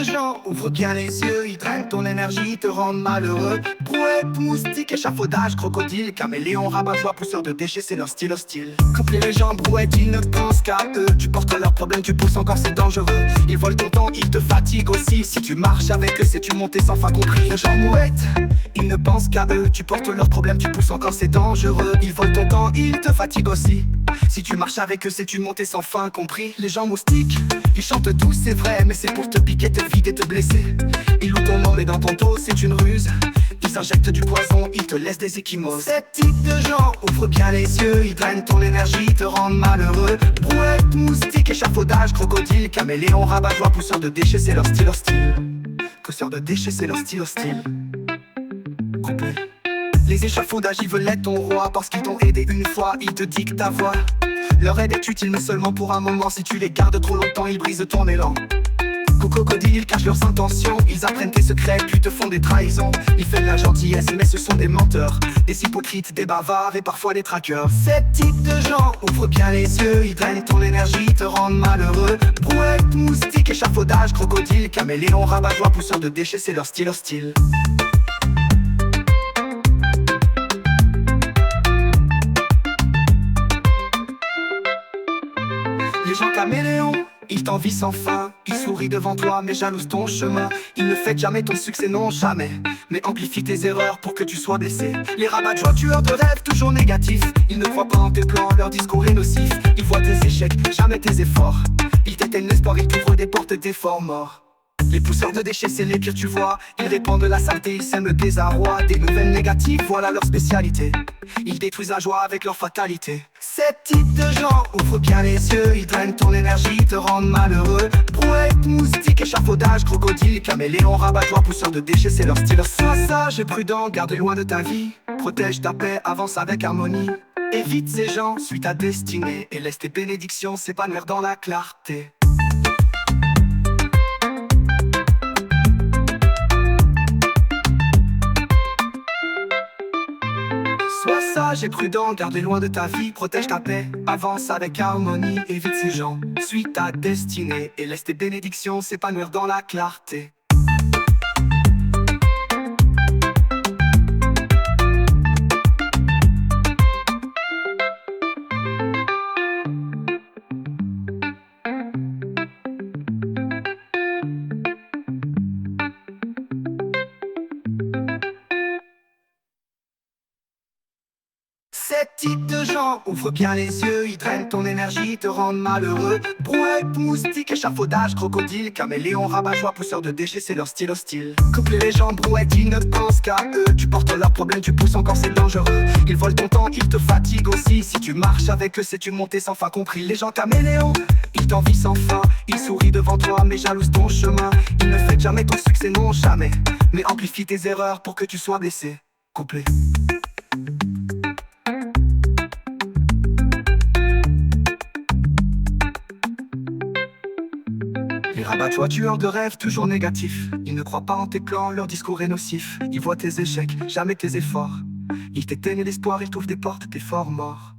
de gens ouvrent bien les yeux, ils drainent ton énergie, te rendent malheureux. Brouette, moustique, échafaudage, crocodile, caméléon, rabat-joie, pousseur de déchets, c'est leur style hostile. Couple les gens, brouette, ils ne pensent qu'à eux. Tu portes leurs problèmes, tu pousses encore, c'est dangereux. Ils volent ton temps, ils te fatiguent aussi. Si tu marches avec eux, c'est tu monter sans fin compris. Les gens mouettes, ils ne pensent qu'à eux. Tu portes leurs problèmes, tu pousses encore, c'est dangereux. Ils volent ton temps, ils te fatiguent aussi. Si tu marches avec eux, c'est tu monter sans fin compris. Les gens moustiques, ils chantent tous, c'est vrai, mais c'est pour te piquer, te vider, te blesser. Ils louent ton nom, mais dans ton dos, c'est une ruse. Ils s'injectent du poison, ils te laissent des échymoses. Ces types de gens ouvrent bien les yeux, ils drainent ton énergie, te rendent malheureux. Brouette, moustique, échafaudage, crocodile, caméléon, rabat-joie, pousseur de déchets, c'est leur style hostile. Pousseur de déchets, c'est leur style hostile. Complet. Les échafaudages, ils veulent être ton roi parce qu'ils t'ont aidé une fois, ils te dictent ta voix. Leur aide est utile mais seulement pour un moment. Si tu les gardes trop longtemps, ils brisent ton élan. Crocodiles cachent leurs intentions, ils apprennent tes secrets puis te font des trahisons. Ils font de la gentillesse mais ce sont des menteurs, des hypocrites, des bavards et parfois des traqueurs. Ces types de gens ouvrent bien les yeux, ils drainent ton énergie, te rendent malheureux. Brouette, moustique, échafaudage, crocodile, caméléon, rabat-joie, pousseur de déchets, c'est leur style hostile. Les gens caméléons, ils t'envient sans fin. Ils sourient devant toi mais jalousent ton chemin. Ils ne fêtent jamais ton succès, non jamais, mais amplifient tes erreurs pour que tu sois blessé. Les rabat-joie, tueurs de rêves, toujours négatifs. Ils ne croient pas en tes plans, leur discours est nocif. Ils voient tes échecs, jamais tes efforts. Ils t'éteignent l'espoir, ils t'ouvrent des portes des forts morts. Les pousseurs de déchets, c'est les pires, tu vois. Ils répandent de la saleté, ils sèment le désarroi. Des nouvelles négatives, voilà leur spécialité. Ils détruisent la joie avec leur fatalité. Ces types de gens ouvrent bien les yeux, ils drainent ton énergie, te rendent malheureux. Brouette, moustique, échafaudage, crocodile, caméléon, rabat-joie, pousseur de déchets, c'est leur style. Sois sage et prudent, garde loin de ta vie. Protège ta paix, avance avec harmonie. Évite ces gens, suis ta destinée et laisse tes bénédictions s'épanouir dans la clarté. Sois sage et prudent, garde loin de ta vie, protège ta paix, avance avec harmonie, évite ces gens, suis ta destinée et laisse tes bénédictions s'épanouir dans la clarté. Ces types de gens ouvrent bien les yeux, ils drainent ton énergie, te rendent malheureux. Brouette, moustique, échafaudage, crocodile, caméléon, rabat-joie, pousseur de déchets, c'est leur style hostile. Couple les gens, brouette, ils ne pensent qu'à eux. Tu portes leurs problèmes, tu pousses encore, c'est dangereux. Ils volent ton temps, ils te fatiguent aussi. Si tu marches avec eux, c'est tu monter sans fin compris. Les gens caméléons, ils t'envient sans fin. Ils sourient devant toi mais jalousent ton chemin. Ils ne fêtent jamais ton succès, non jamais, mais amplifient tes erreurs pour que tu sois blessé. Complet. Les rabat-joie, tueurs de rêves, toujours négatifs. Ils ne croient pas en tes plans, leur discours est nocif. Ils voient tes échecs, jamais tes efforts. Ils t'éteignent l'espoir, ils t'ouvrent des portes, des forts morts.